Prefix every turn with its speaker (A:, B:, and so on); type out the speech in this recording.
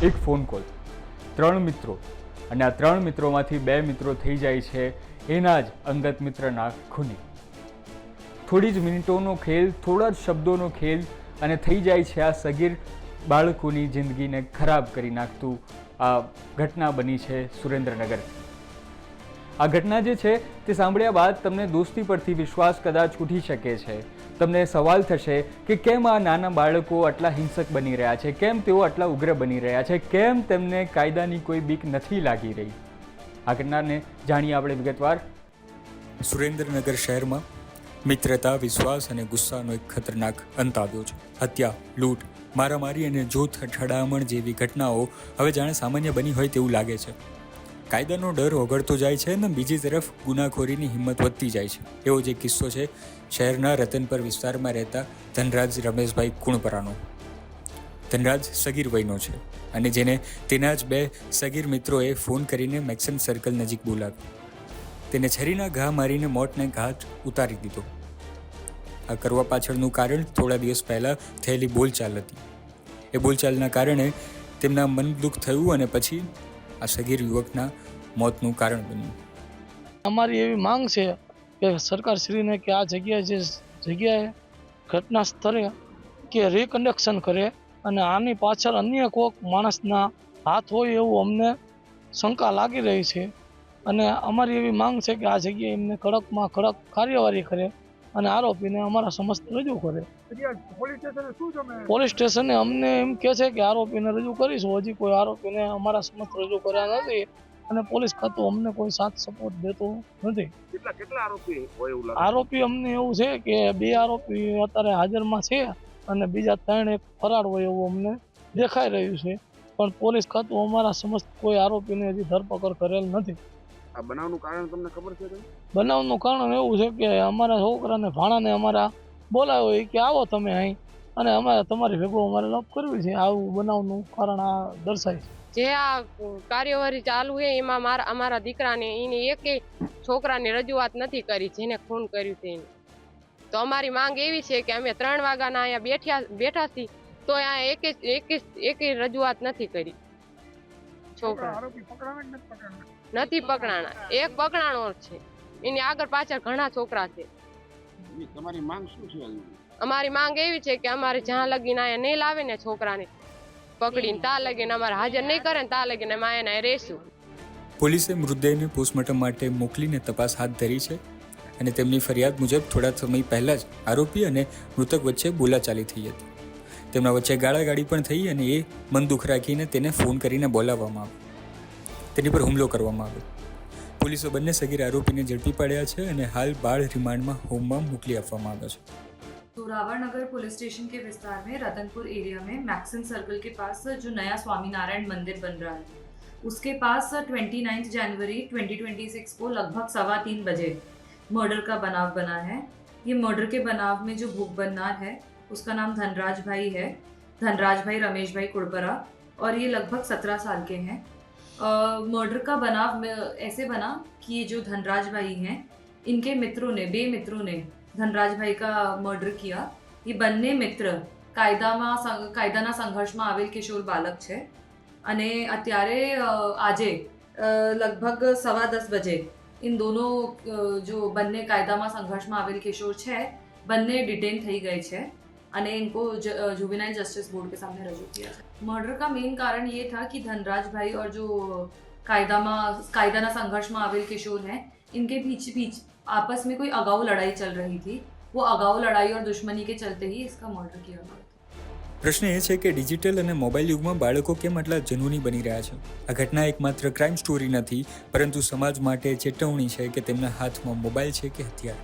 A: એક phone call, 3 મિત્રો, અને આ 3 મિત્રોમાંથી 2 મિત્રો થઈ જાય છે એના જ અંગત મિત્રના ખૂની. થોડી જ મિનિટોનો ખેલ, થોડા જ શબ્દોનો ખેલ અને થઈ જાય છે આ સગીર બાળકોની જિંદગીને ખરાબ કરી નાખતું આ ઘટના બની છે સુરેન્દ્રનગર. આ ઘટના જે છે તે સાંભળ્યા બાદ તમને દોસ્તી પરથી વિશ્વાસ કદાચ ઉઠી શકે છે. તમને સવાલ થશે કે કેમ આ નાના બાળકો આટલા હિંસક બની રહ્યા છે, કેમ તેઓ આટલા ઉગ્ર બની રહ્યા છે, કેમ તેમને કાયદાની કોઈ બીક નથી લાગી રહી. આ ઘટનાને જાણીએ આપણે વિગતવાર.
B: સુરેન્દ્રનગર શહેરમાં મિત્રતા, વિશ્વાસ અને ગુસ્સાનો એક ખતરનાક અંત આવ્યો છે. હત્યા, લૂંટ, મારામારી અને જૂથ અથડામણ જેવી ઘટનાઓ હવે જાણે સામાન્ય બની હોય તેવું લાગે છે. કાયદાનો ડર ઓગળતો જાય છે અને બીજી તરફ ગુનાખોરીની હિંમત વધતી જાય છે. એવો જ એક કિસ્સો છે શહેરના રતનપર વિસ્તારમાં રહેતા ધનરાજ રમેશભાઈ કુણપરાનો. ધનરાજ સગીર વયનો છે અને જેને તેના જ 2 સગીર મિત્રોએ ફોન કરીને મેક્સન સર્કલ નજીક બોલાવ્યો. તેને છરીના ઘા મારીને મોતને ઘાટ ઉતારી દીધો. આ કરવા પાછળનું કારણ થોડા દિવસ પહેલાં થયેલી બોલચાલ હતી. એ બોલચાલના કારણે તેમના મન દુઃખ થયું અને પછી આ સગીર યુવકના મોતનું કારણ બન્યું.
C: અમારી એવી માંગ છે કે સરકારશ્રીને કે આ જગ્યાએ ઘટના સ્થળે કે રિકનેક્શન કરે અને આની પાછળ અન્ય કોઈક માણસના હાથ હોય એવું અમને શંકા લાગી રહી છે. અને અમારી એવી માંગ છે કે આ જગ્યાએ એમને કડકમાં કડક કાર્યવાહી કરે અને આરોપીને અમારા સમસ્ત રજૂ કરે. પોલીસ સ્ટેશને અમને એમ કહે છે કે આરોપીને રજૂ કરીશું. હજી કોઈ આરોપીને અમારા સમસ્ત રજૂ કર્યા નથી અને પોલીસ ખાતું અમને કોઈ સાથ સપોર્ટ દેતું નથી. આરોપી અમને એવું છે કે 2 આરોપી અત્યારે હાજરમાં છે અને બીજા 3 એક ફરાર હોય એવું અમને દેખાઈ રહ્યું છે, પણ પોલીસ ખાતું અમારા સમસ્ત કોઈ આરોપીને હજી ધરપકડ કરેલ નથી.
D: આ બનાવનું કારણ તમને ખબર છે?
C: બનાવનું કારણ એવું છે કે અમારા છોકરાને ભાણાને અમારા બોલાવ્યો કે આવો તમે અહીં અને અમારે તમારી ભેગો અમારે લપ કરવી છે. આવું બનાવનું કારણ આ દર્શાય છે.
E: જે આ કાર્યવાહી ચાલુ છે એમાં અમારા દીકરાને એની એકેય છોકરાની રજૂઆત નથી કરી જેને ખૂન કર્યું છે એને. તો અમારી માંગ એવી છે કે અમે 3 વાગ્યાના અહીંયા બેઠા છીએ તો અહીંયા એકેય રજૂઆત નથી કરી. છોકરા નથી પકડાણા, એક પકડાણો છે, એની આગળ પાછળ ઘણા છોકરા છે.
D: તમારી માંગ શું છે?
E: અમારી માંગ એવી છે કે અમારે જ્યાં લગીને અહીંયા નહીં લાવે ને છોકરાને પકડીને ત્યાં લગીને અમારે હાજર નહીં કરે ને ત્યાં લગીને અમે અહીંયા રહેશું.
B: પોલીસે મૃતદેહને પોસ્ટમોર્ટમ માટે મોકલીને તપાસ હાથ ધરી છે અને તેમની ફરિયાદ મુજબ થોડા સમય પહેલાં જ આરોપી અને મૃતક વચ્ચે બોલાચાલી થઈ હતી. તેમના વચ્ચે ગાળાગાળી પણ થઈ અને એ મન દુઃખ રાખીને તેને ફોન કરીને બોલાવવામાં આવ્યો. તેની પર હુમલો કરવામાં આવ્યો. પોલીસે બંને સગીર આરોપીને ઝડપી પાડ્યા છે અને હાલ બાળ રિમાન્ડમાં હોમમાં મોકલી આપવામાં આવ્યા છે.
F: जोरावर नगर पुलिस स्टेशन के विस्तार में रतनपुर एरिया में मैक्सन सर्कल के पास जो नया स्वामीनारायण मंदिर बन रहा है उसके पास 29 जनवरी 2026 को लगभग 3:15 बजे मर्डर का बनाव बना है. ये मर्डर के बनाव में जो भूख बननार है उसका नाम धनराज भाई है, धनराज भाई रमेश भाई कुड़परा, और ये लगभग 17 साल के हैं. मर्डर का बनाव ऐसे बना कि ये जो धनराज भाई हैं इनके मित्रों ने 2 मित्रों ने ધનરાજ ભાઈ કા મર્ડર કિયા. ये બંને મિત્ર કાયદાના સંઘર્ષમાં આવેલ કિશોર બાલક છે અને અત્યારે આજે લગભગ 10:15 બજે इन दोनों जो બંને કાયદામાં સંઘર્ષમાં આવેલ કિશોર છે બંને डिटेन થઈ ગए છે અને इनको जुवेनाइल जस्टिस बोर्ड के सामने रजू किया है. मर्डर का मेन कारण ये था कि धनराज भाई और जो कायदाना संघर्ष में आवेल किशोर हैं इनके बीच आपस में कोई अगाऊ लड़ाई चल रही थी. वो अगाऊ लड़ाई और दुश्मनी के चलते ही इसका मर्डर किया गया.
B: પ્રશ્ન એ છે કે ડિજિટલ અને મોબાઈલ યુગમાં બાળકો કેમ આટલા જનૂની બની રહ્યા છે? આ ઘટના એકમાત્ર ક્રાઇમ સ્ટોરી નથી, પરંતુ સમાજ માટે ચેતવણી છે કે તેમના હાથમાં મોબાઈલ છે કે હથિયાર.